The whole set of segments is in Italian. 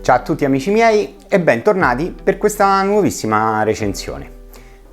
Ciao a tutti amici miei e bentornati per questa nuovissima recensione.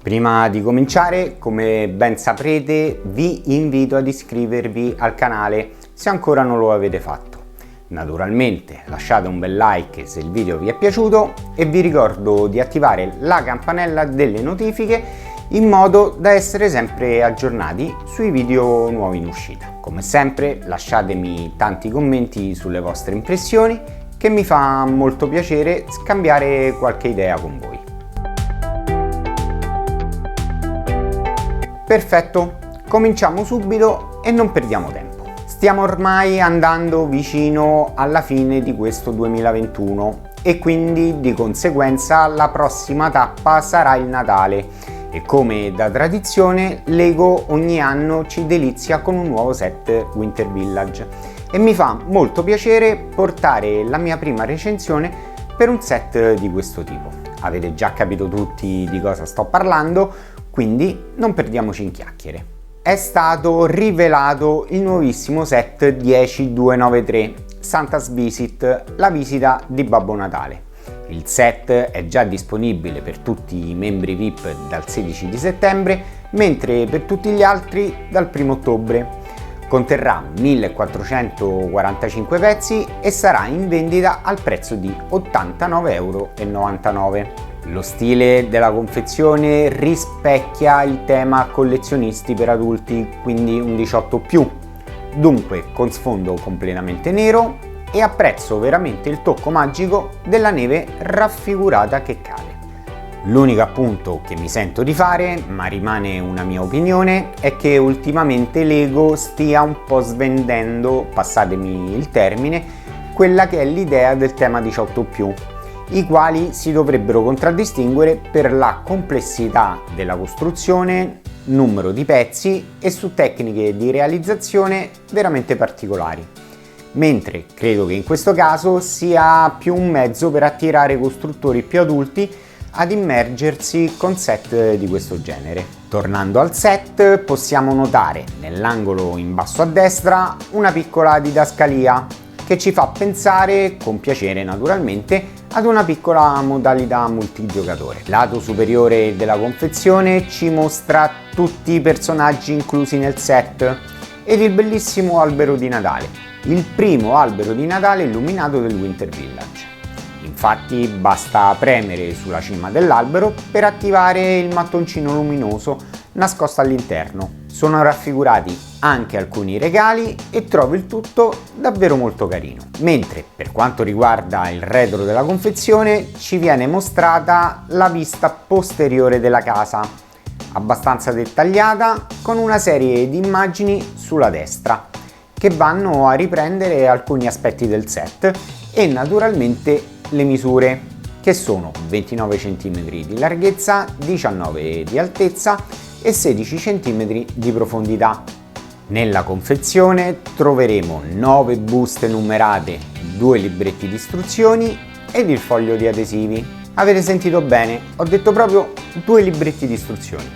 Prima di cominciare, come ben saprete, vi invito ad iscrivervi al canale se ancora non lo avete fatto. Naturalmente lasciate un bel like se il video vi è piaciuto e vi ricordo di attivare la campanella delle notifiche in modo da essere sempre aggiornati sui video nuovi in uscita. Come sempre lasciatemi tanti commenti sulle vostre impressioni che mi fa molto piacere scambiare qualche idea con voi. Perfetto, cominciamo subito e non perdiamo tempo. Stiamo ormai andando vicino alla fine di questo 2021 e quindi di conseguenza la prossima tappa sarà il Natale. E come da tradizione, Lego ogni anno ci delizia con un nuovo set Winter Village e mi fa molto piacere portare la mia prima recensione per un set di questo tipo. Avete già capito tutti di cosa sto parlando, quindi non perdiamoci in chiacchiere. È stato rivelato il nuovissimo set 10293 Santa's Visit, la visita di Babbo Natale. Il set è già disponibile per tutti i membri VIP dal 16 di settembre, mentre per tutti gli altri dal 1 ottobre. Conterrà 1445 pezzi e sarà in vendita al prezzo di 89,99 €. Lo stile della confezione rispecchia il tema collezionisti per adulti, quindi un 18+, dunque con sfondo completamente nero e apprezzo veramente il tocco magico della neve raffigurata che cade. L'unico appunto che mi sento di fare, ma rimane una mia opinione, è che ultimamente Lego stia un po' svendendo, passatemi il termine, quella che è l'idea del tema 18+, i quali si dovrebbero contraddistinguere per la complessità della costruzione, numero di pezzi e su tecniche di realizzazione veramente particolari. Mentre credo che in questo caso sia più un mezzo per attirare costruttori più adulti ad immergersi con set di questo genere. Tornando al set, possiamo notare nell'angolo in basso a destra una piccola didascalia che ci fa pensare, con piacere naturalmente, ad una piccola modalità multigiocatore. Lato superiore della confezione ci mostra tutti i personaggi inclusi nel set ed il bellissimo albero di Natale, il primo albero di Natale illuminato del Winter Village. Infatti basta premere sulla cima dell'albero per attivare il mattoncino luminoso nascosto all'interno. Sono raffigurati anche alcuni regali e trovo il tutto davvero molto carino. Mentre per quanto riguarda il retro della confezione ci viene mostrata la vista posteriore della casa, abbastanza dettagliata, con una serie di immagini sulla destra che vanno a riprendere alcuni aspetti del set e naturalmente le misure, che sono 29 cm di larghezza, 19 di altezza e 16 cm di profondità. Nella confezione troveremo 9 buste numerate, 2 libretti di istruzioni ed il foglio di adesivi. Avete sentito bene, ho detto proprio 2 libretti di istruzioni.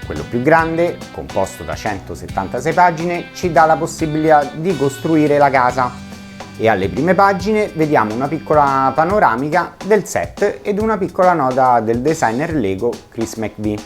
Quello più grande, composto da 176 pagine, ci dà la possibilità di costruire la casa e alle prime pagine vediamo una piccola panoramica del set ed una piccola nota del designer Lego Chris McVie.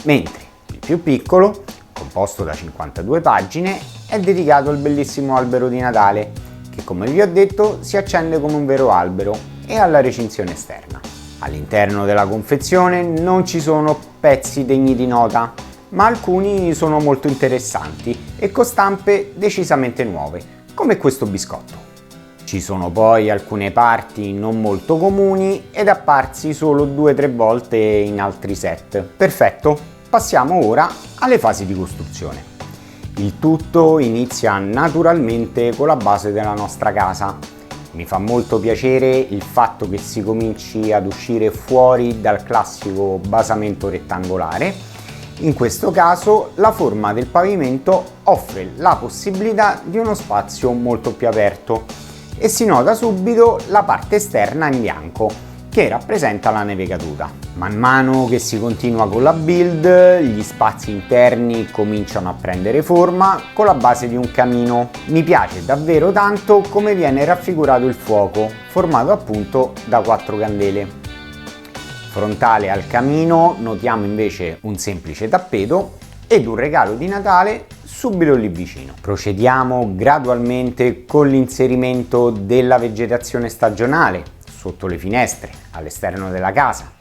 Mentre il più piccolo, composto da 52 pagine, è dedicato al bellissimo albero di Natale che, come vi ho detto, si accende come un vero albero e alla recinzione esterna. All'interno della confezione non ci sono pezzi degni di nota, ma alcuni sono molto interessanti e con stampe decisamente nuove, come questo biscotto. Ci sono poi alcune parti non molto comuni ed apparsi solo 2-3 volte in altri set. Perfetto, passiamo ora alle fasi di costruzione. Il tutto inizia naturalmente con la base della nostra casa. Mi fa molto piacere il fatto che si cominci ad uscire fuori dal classico basamento rettangolare. In questo caso la forma del pavimento offre la possibilità di uno spazio molto più aperto e si nota subito la parte esterna in bianco che rappresenta la neve caduta. Man mano che si continua con la build, gli spazi interni cominciano a prendere forma con la base di un camino. Mi piace davvero tanto come viene raffigurato il fuoco, formato appunto da 4 candele. Frontale al camino notiamo invece un semplice tappeto ed un regalo di Natale subito lì vicino. Procediamo gradualmente con l'inserimento della vegetazione stagionale sotto le finestre, all'esterno della casa,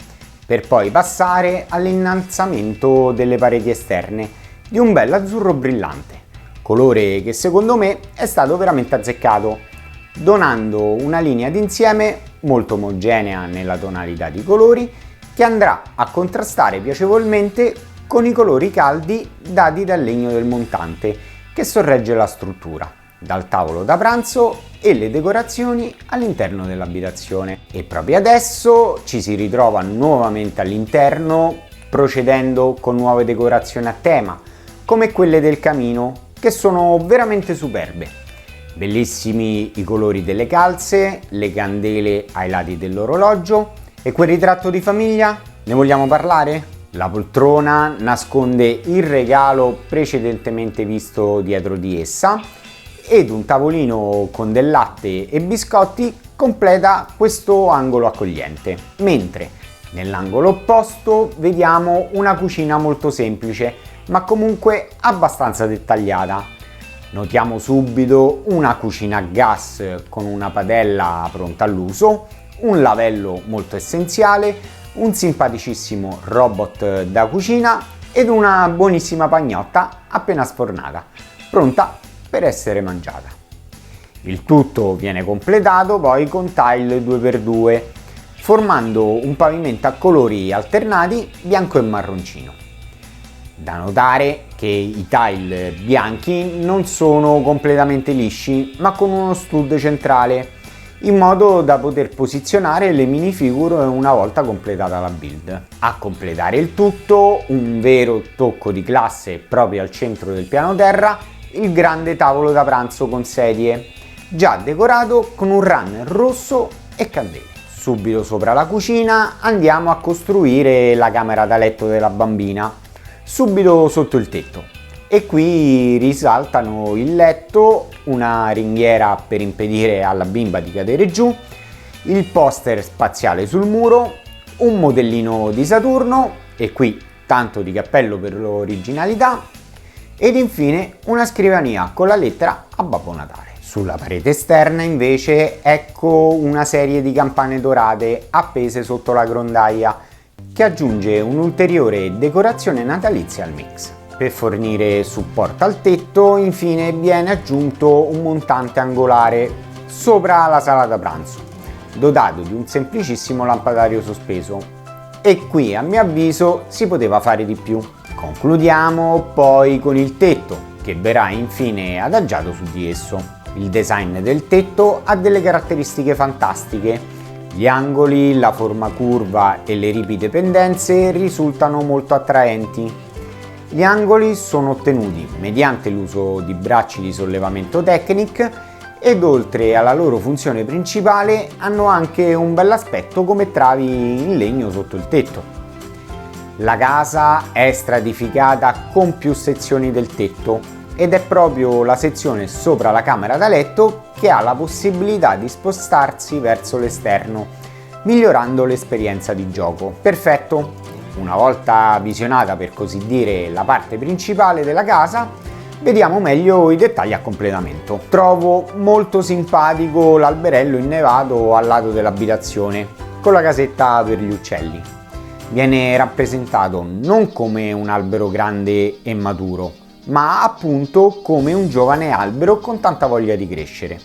per poi passare all'innalzamento delle pareti esterne di un bel azzurro brillante, colore che secondo me è stato veramente azzeccato, donando una linea d'insieme molto omogenea nella tonalità di colori che andrà a contrastare piacevolmente con i colori caldi dati dal legno del montante che sorregge la struttura, dal tavolo da pranzo e le decorazioni all'interno dell'abitazione. E proprio adesso ci si ritrova nuovamente all'interno, procedendo con nuove decorazioni a tema, come quelle del camino, che sono veramente superbe. Bellissimi i colori delle calze, le candele ai lati dell'orologio. E quel ritratto di famiglia? Ne vogliamo parlare? La poltrona nasconde il regalo precedentemente visto dietro di essa ed un tavolino con del latte e biscotti completa questo angolo accogliente, mentre nell'angolo opposto vediamo una cucina molto semplice ma comunque abbastanza dettagliata. Notiamo subito una cucina a gas con una padella pronta all'uso, un lavello molto essenziale, un simpaticissimo robot da cucina ed una buonissima pagnotta appena sfornata, pronta per essere mangiata. Il tutto viene completato poi con tile 2x2, formando un pavimento a colori alternati bianco e marroncino. Da notare che i tile bianchi non sono completamente lisci, ma con uno stud centrale, in modo da poter posizionare le minifigure una volta completata la build. A completare il tutto, un vero tocco di classe proprio al centro del piano terra, il grande tavolo da pranzo con sedie, già decorato con un runner rosso e candele. Subito sopra la cucina andiamo a costruire la camera da letto della bambina, subito sotto il tetto. E qui risaltano il letto, una ringhiera per impedire alla bimba di cadere giù, il poster spaziale sul muro, un modellino di Saturno, e qui tanto di cappello per l'originalità, ed infine una scrivania con la lettera a Babbo Natale. Sulla parete esterna invece ecco una serie di campane dorate appese sotto la grondaia, che aggiunge un'ulteriore decorazione natalizia al mix. Per fornire supporto al tetto, infine viene aggiunto un montante angolare sopra la sala da pranzo, dotato di un semplicissimo lampadario sospeso. E qui, a mio avviso, si poteva fare di più. Concludiamo poi con il tetto, che verrà infine adagiato su di esso. Il design del tetto ha delle caratteristiche fantastiche. Gli angoli, la forma curva e le ripide pendenze risultano molto attraenti. Gli angoli sono ottenuti mediante l'uso di bracci di sollevamento Technic ed oltre alla loro funzione principale hanno anche un bell'aspetto come travi in legno sotto il tetto. La casa è stratificata con più sezioni del tetto ed è proprio la sezione sopra la camera da letto che ha la possibilità di spostarsi verso l'esterno, migliorando l'esperienza di gioco. Perfetto! Una volta visionata per così dire la parte principale della casa, vediamo meglio i dettagli a completamento. Trovo molto simpatico l'alberello innevato al lato dell'abitazione, con la casetta per gli uccelli. Viene rappresentato non come un albero grande e maturo, ma appunto come un giovane albero con tanta voglia di crescere.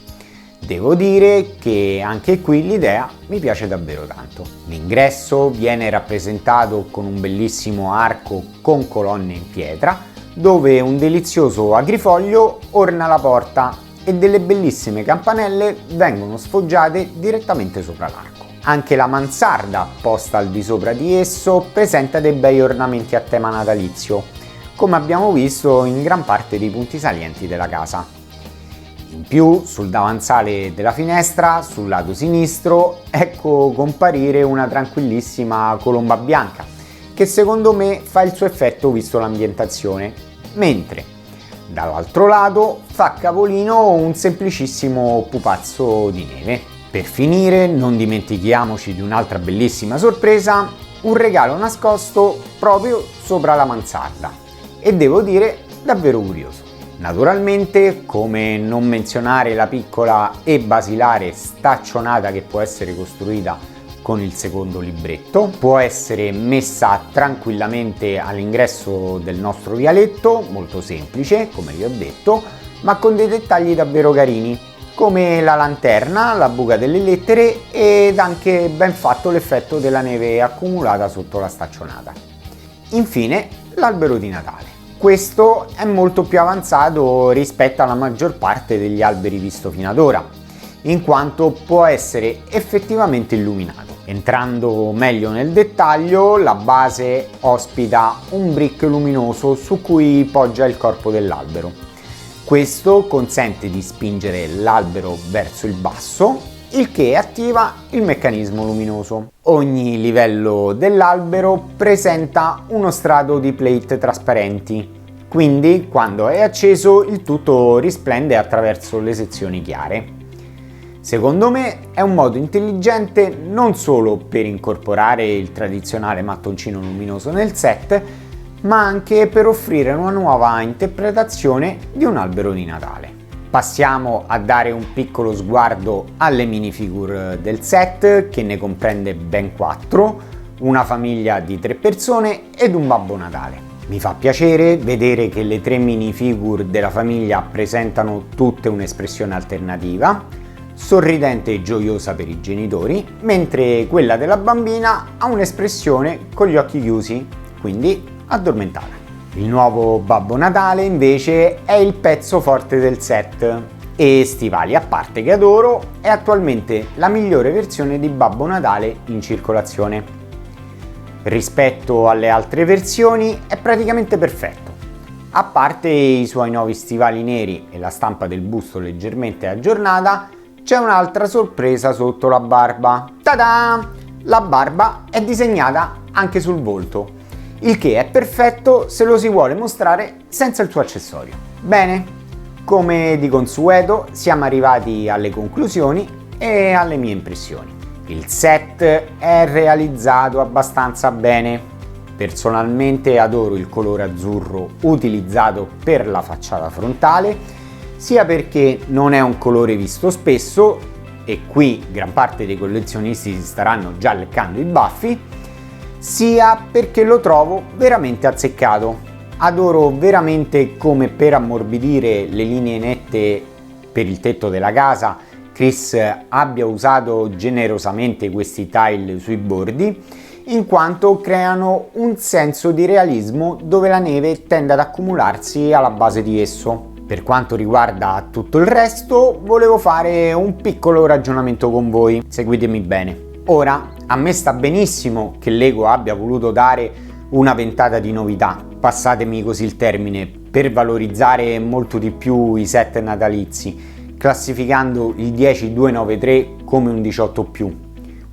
Devo dire che anche qui l'idea mi piace davvero tanto. L'ingresso viene rappresentato con un bellissimo arco con colonne in pietra, dove un delizioso agrifoglio orna la porta e delle bellissime campanelle vengono sfoggiate direttamente sopra l'arco. Anche la mansarda posta al di sopra di esso presenta dei bei ornamenti a tema natalizio, come abbiamo visto in gran parte dei punti salienti della casa. In più, sul davanzale della finestra, sul lato sinistro, ecco comparire una tranquillissima colomba bianca, che secondo me fa il suo effetto visto l'ambientazione, mentre dall'altro lato fa capolino un semplicissimo pupazzo di neve. Per finire, non dimentichiamoci di un'altra bellissima sorpresa, un regalo nascosto proprio sopra la mansarda, e devo dire davvero curioso. Naturalmente, come non menzionare la piccola e basilare staccionata che può essere costruita con il secondo libretto, può essere messa tranquillamente all'ingresso del nostro vialetto, molto semplice come vi ho detto, ma con dei dettagli davvero carini, come la lanterna, la buca delle lettere ed anche ben fatto l'effetto della neve accumulata sotto la staccionata. Infine, l'albero di Natale. Questo è molto più avanzato rispetto alla maggior parte degli alberi visto fino ad ora, in quanto può essere effettivamente illuminato. Entrando meglio nel dettaglio, la base ospita un brick luminoso su cui poggia il corpo dell'albero. Questo consente di spingere l'albero verso il basso, il che attiva il meccanismo luminoso. Ogni livello dell'albero presenta uno strato di plate trasparenti, quindi quando è acceso il tutto risplende attraverso le sezioni chiare. Secondo me è un modo intelligente non solo per incorporare il tradizionale mattoncino luminoso nel set, ma anche per offrire una nuova interpretazione di un albero di Natale. Passiamo a dare un piccolo sguardo alle minifigure del set, che ne comprende ben 4, una famiglia di 3 persone ed un Babbo Natale. Mi fa piacere vedere che le 3 minifigure della famiglia presentano tutte un'espressione alternativa, sorridente e gioiosa per i genitori, mentre quella della bambina ha un'espressione con gli occhi chiusi, quindi addormentata. Il nuovo Babbo Natale invece è il pezzo forte del set e, stivali a parte che adoro, è attualmente la migliore versione di Babbo Natale in circolazione. Rispetto alle altre versioni è praticamente perfetto, a parte i suoi nuovi stivali neri e la stampa del busto leggermente aggiornata. C'è un'altra sorpresa sotto la barba. Ta-da! La barba è disegnata anche sul volto, il che è perfetto se lo si vuole mostrare senza il suo accessorio. Bene, come di consueto siamo arrivati alle conclusioni e alle mie impressioni. Il set è realizzato abbastanza bene. Personalmente adoro il colore azzurro utilizzato per la facciata frontale, sia perché non è un colore visto spesso, e qui gran parte dei collezionisti si staranno già leccando i baffi, sia perché lo trovo veramente azzeccato. Adoro veramente come, per ammorbidire le linee nette per il tetto della casa, Chris abbia usato generosamente questi tile sui bordi, in quanto creano un senso di realismo dove la neve tende ad accumularsi alla base di esso. Per quanto riguarda tutto il resto, volevo fare un piccolo ragionamento con voi, seguitemi bene. Ora, a me sta benissimo che Lego abbia voluto dare una ventata di novità, passatemi così il termine, per valorizzare molto di più i set natalizi, classificando il 10293 come un 18+.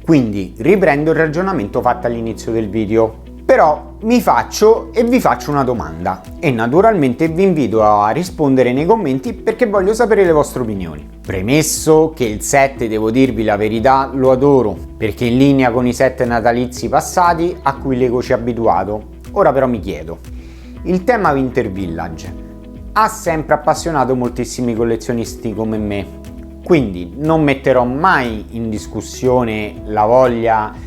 Quindi riprendo il ragionamento fatto all'inizio del video. Però mi faccio e vi faccio una domanda e naturalmente vi invito a rispondere nei commenti perché voglio sapere le vostre opinioni. Premesso che il set, devo dirvi la verità, lo adoro perché è in linea con i set natalizi passati a cui Lego ci ha abituato. Ora però mi chiedo, il tema Winter Village ha sempre appassionato moltissimi collezionisti come me, quindi non metterò mai in discussione la voglia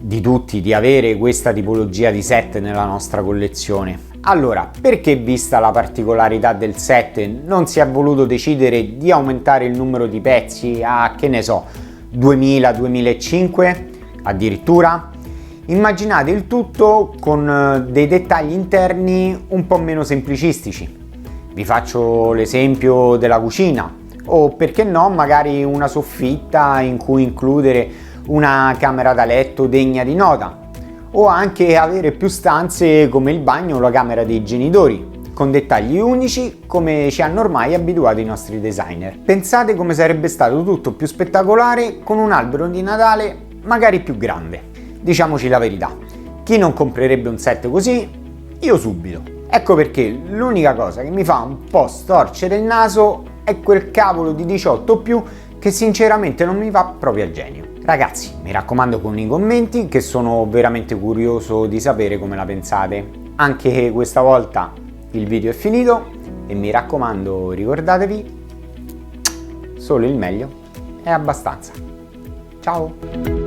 di tutti di avere questa tipologia di set nella nostra collezione. Allora, perché, vista la particolarità del set, non si è voluto decidere di aumentare il numero di pezzi a, che ne so, 2000, 2005 addirittura? Immaginate il tutto con dei dettagli interni un po' meno semplicistici. Vi faccio l'esempio della cucina, o perché no magari una soffitta in cui includere una camera da letto degna di nota, o anche avere più stanze come il bagno o la camera dei genitori, con dettagli unici come ci hanno ormai abituato i nostri designer. Pensate come sarebbe stato tutto più spettacolare con un albero di Natale magari più grande. Diciamoci la verità, chi non comprerebbe un set così? Io subito. Ecco perché l'unica cosa che mi fa un po' storcere il naso è quel cavolo di 18+, che sinceramente non mi va proprio a genio. Ragazzi, mi raccomando con i commenti, che sono veramente curioso di sapere come la pensate. Anche questa volta il video è finito e mi raccomando, ricordatevi, solo il meglio è abbastanza. Ciao!